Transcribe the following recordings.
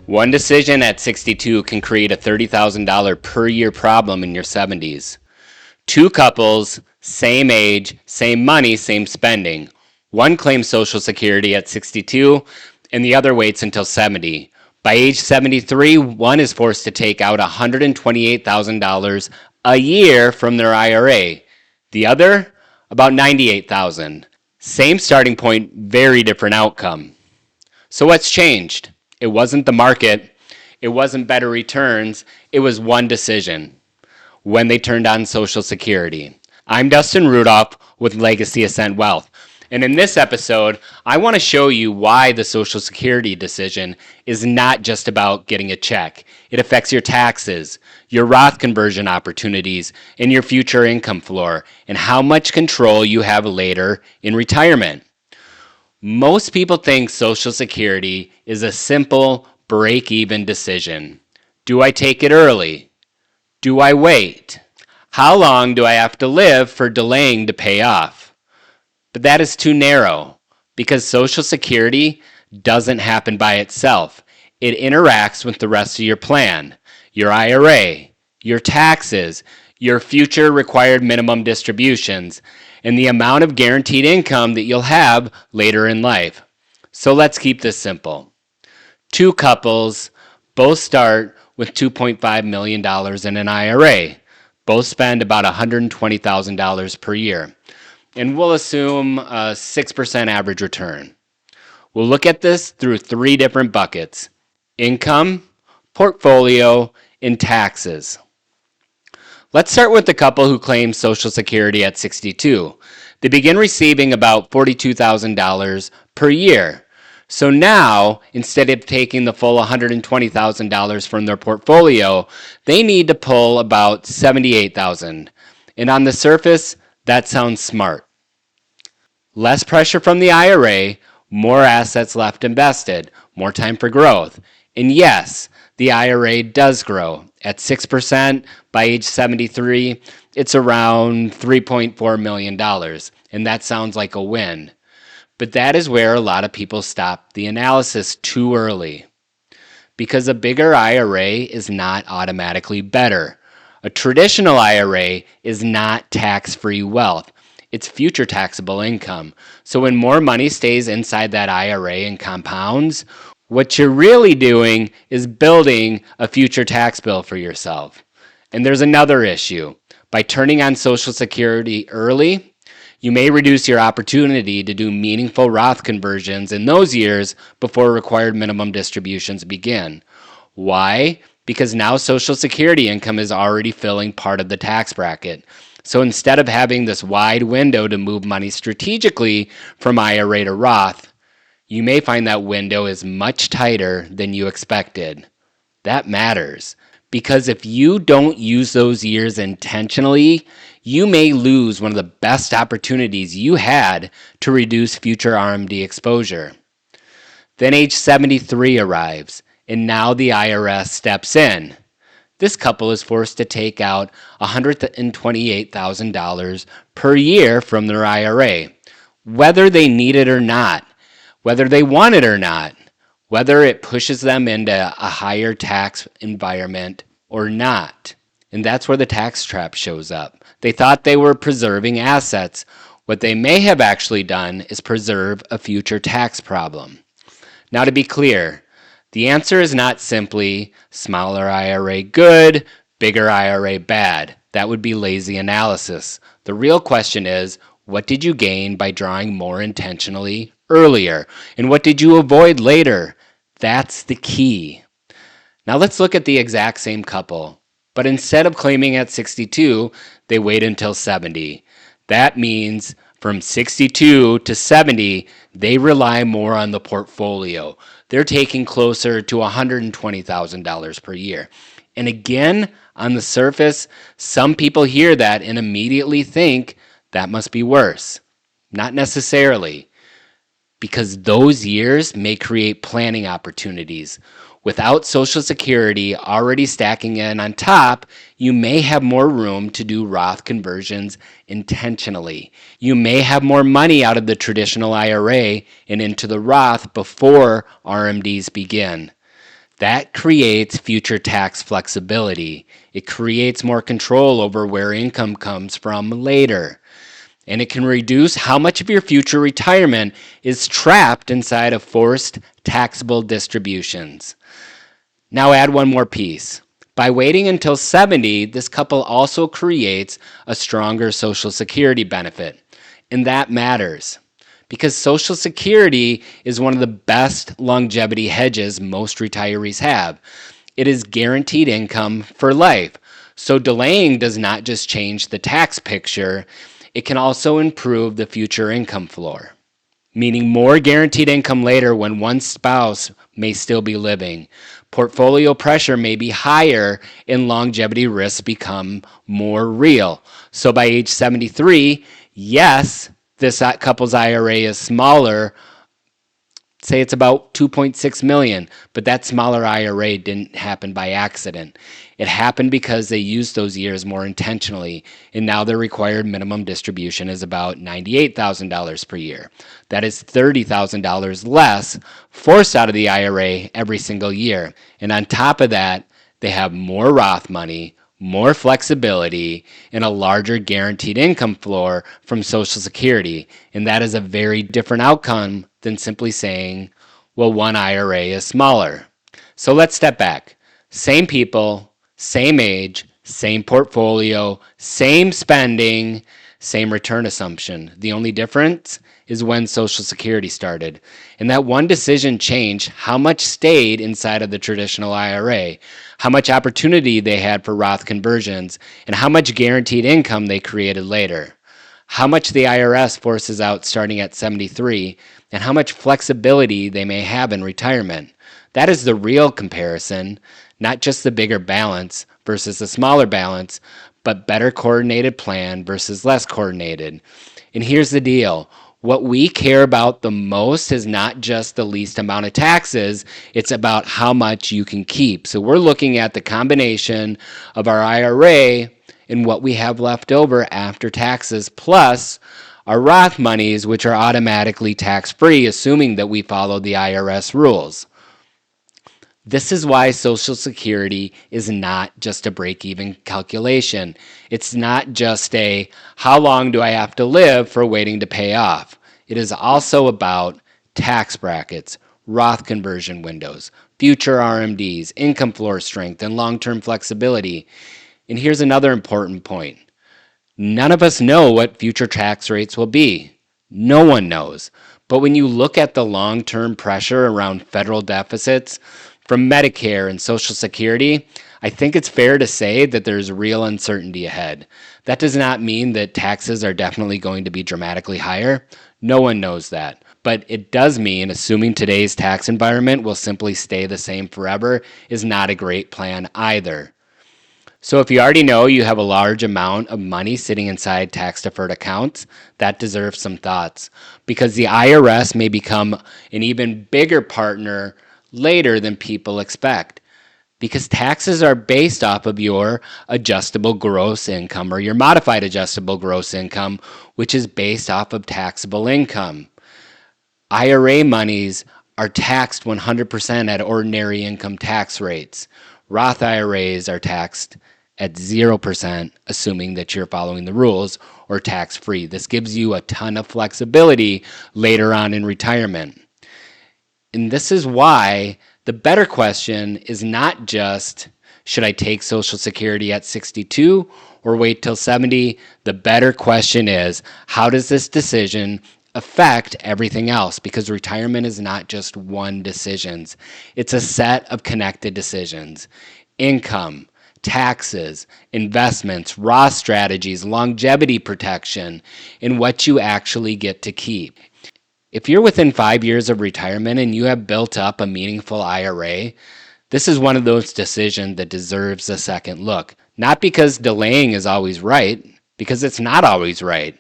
One decision at 62 can create a $30,000 per year problem in your 70s. Two couples, same age, same money, same spending. One claims Social Security at 62 and the other waits until 70. By age 73, one is forced to take out $128,000 a year from their IRA. The other, about $98,000. Same starting point, very different outcome. So what's changed? It wasn't the market, it wasn't better returns, it was one decision: when they turned on Social Security. I'm Dustin Rudolph with Legacy Ascent Wealth, and in this episode, I want to show you why the Social Security decision is not just about getting a check. It affects your taxes, your Roth conversion opportunities, and your future income floor, and how much control you have later in retirement. Most people think Social Security is a simple break-even decision. Do I take it early? Do I wait? How long do I have to live for delaying to pay off? But that is too narrow, because Social Security doesn't happen by itself. It interacts with the rest of your plan, your IRA, your taxes, your future required minimum distributions, and the amount of guaranteed income that you'll have later in life. So let's keep this simple. Two couples, both start with $2.5 million in an IRA. Both spend about $120,000 per year. And we'll assume a 6% average return. We'll look at this through three different buckets: income, portfolio, and taxes. Let's start with the couple who claims Social Security at 62. They begin receiving about $42,000 per year. So now, instead of taking the full $120,000 from their portfolio, they need to pull about $78,000. And on the surface, that sounds smart. Less pressure from the IRA, more assets left invested, more time for growth. And yes, the IRA does grow. At 6% by age 73, it's around $3.4 million, and that sounds like a win. But that is where a lot of people stop the analysis too early, because a bigger IRA is not automatically better. A traditional IRA is not tax-free wealth. It's future taxable income. So when more money stays inside that IRA and compounds, what you're really doing is building a future tax bill for yourself. And there's another issue. By turning on Social Security early, you may reduce your opportunity to do meaningful Roth conversions in those years before required minimum distributions begin. Why? Because now Social Security income is already filling part of the tax bracket. So instead of having this wide window to move money strategically from IRA to Roth, you may find that window is much tighter than you expected. That matters, because if you don't use those years intentionally, you may lose one of the best opportunities you had to reduce future RMD exposure. Then age 73 arrives, and now the IRS steps in. This couple is forced to take out $128,000 per year from their IRA, whether they need it or not, whether they want it or not, whether it pushes them into a higher tax environment or not. And that's where the tax trap shows up. They thought they were preserving assets. What they may have actually done is preserve a future tax problem. Now, to be clear, the answer is not simply smaller IRA good, bigger IRA bad. That would be lazy analysis. The real question is, what did you gain by drawing more intentionally earlier? And what did you avoid later? That's the key. Now let's look at the exact same couple. But instead of claiming at 62, they wait until 70. That means from 62 to 70, they rely more on the portfolio. They're taking closer to $120,000 per year. And again, on the surface, some people hear that and immediately think that must be worse. Not necessarily, because those years may create planning opportunities. Without Social Security already stacking in on top, you may have more room to do Roth conversions intentionally. You may have more money out of the traditional IRA and into the Roth before RMDs begin. That creates future tax flexibility. It creates more control over where income comes from later. And it can reduce how much of your future retirement is trapped inside of forced taxable distributions. Now add one more piece. By waiting until 70, this couple also creates a stronger Social Security benefit. And that matters because Social Security is one of the best longevity hedges most retirees have. It is guaranteed income for life. So delaying does not just change the tax picture, it can also improve the future income floor, meaning more guaranteed income later when one spouse may still be living. Portfolio pressure may be higher and longevity risks become more real. So by age 73, yes, this couple's IRA is smaller. Say it's about 2.6 million, but that smaller IRA didn't happen by accident. It happened because they used those years more intentionally, and now their required minimum distribution is about $98,000 per year. That is $30,000 less forced out of the IRA every single year. And on top of that, they have more Roth money, more flexibility, and a larger guaranteed income floor from Social Security. And that is a very different outcome than simply saying, well, one IRA is smaller. So let's step back. Same people, same age, same portfolio, same spending, same return assumption. The only difference is when Social Security started. And that one decision changed how much stayed inside of the traditional IRA, how much opportunity they had for Roth conversions, and how much guaranteed income they created later. How much the IRS forces out starting at 73, and how much flexibility they may have in retirement. That is the real comparison, not just the bigger balance versus the smaller balance, but better coordinated plan versus less coordinated. And here's the deal. What we care about the most is not just the least amount of taxes, it's about how much you can keep. So we're looking at the combination of our IRA and what we have left over after taxes, plus our Roth monies, which are automatically tax-free, assuming that we follow the IRS rules. This is why Social Security is not just a break-even calculation. It's not just a, how long do I have to live for waiting to pay off? It is also about tax brackets, Roth conversion windows, future RMDs, income floor strength, and long-term flexibility. And here's another important point. None of us know what future tax rates will be. No one knows. But when you look at the long-term pressure around federal deficits from Medicare and Social Security, I think it's fair to say that there's real uncertainty ahead. That does not mean that taxes are definitely going to be dramatically higher. No one knows that. But it does mean assuming today's tax environment will simply stay the same forever is not a great plan either. So if you already know you have a large amount of money sitting inside tax-deferred accounts, that deserves some thoughts, because the IRS may become an even bigger partner later than people expect, because taxes are based off of your adjustable gross income or your modified adjustable gross income, which is based off of taxable income. IRA monies are taxed 100% at ordinary income tax rates. Roth IRAs are taxed at 0%, assuming that you're following the rules, or tax-free. This gives you a ton of flexibility later on in retirement. And this is why the better question is not just, should I take Social Security at 62 or wait till 70? The better question is, how does this decision affect everything else? Because retirement is not just one decision. It's a set of connected decisions. Income, taxes, investments, Roth strategies, longevity protection, and what you actually get to keep. If you're within 5 years of retirement and you have built up a meaningful IRA, this is one of those decisions that deserves a second look. Not because delaying is always right, because it's not always right.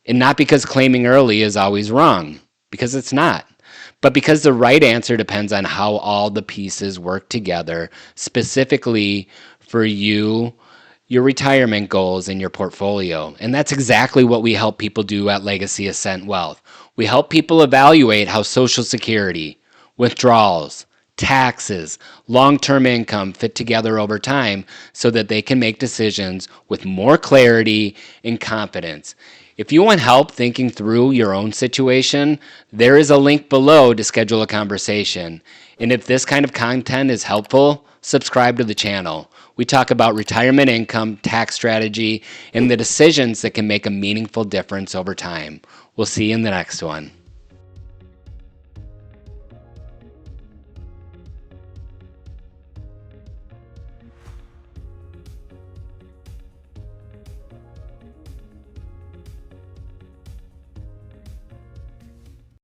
And not because claiming early is always wrong, because it's not. But because the right answer depends on how all the pieces work together, specifically for you, your retirement goals, and your portfolio. And that's exactly what we help people do at Legacy Ascent Wealth. We help people evaluate how Social Security, withdrawals, taxes, long-term income fit together over time so that they can make decisions with more clarity and confidence. If you want help thinking through your own situation, there is a link below to schedule a conversation. And if this kind of content is helpful, subscribe to the channel. We talk about retirement income, tax strategy, and the decisions that can make a meaningful difference over time. We'll see you in the next one.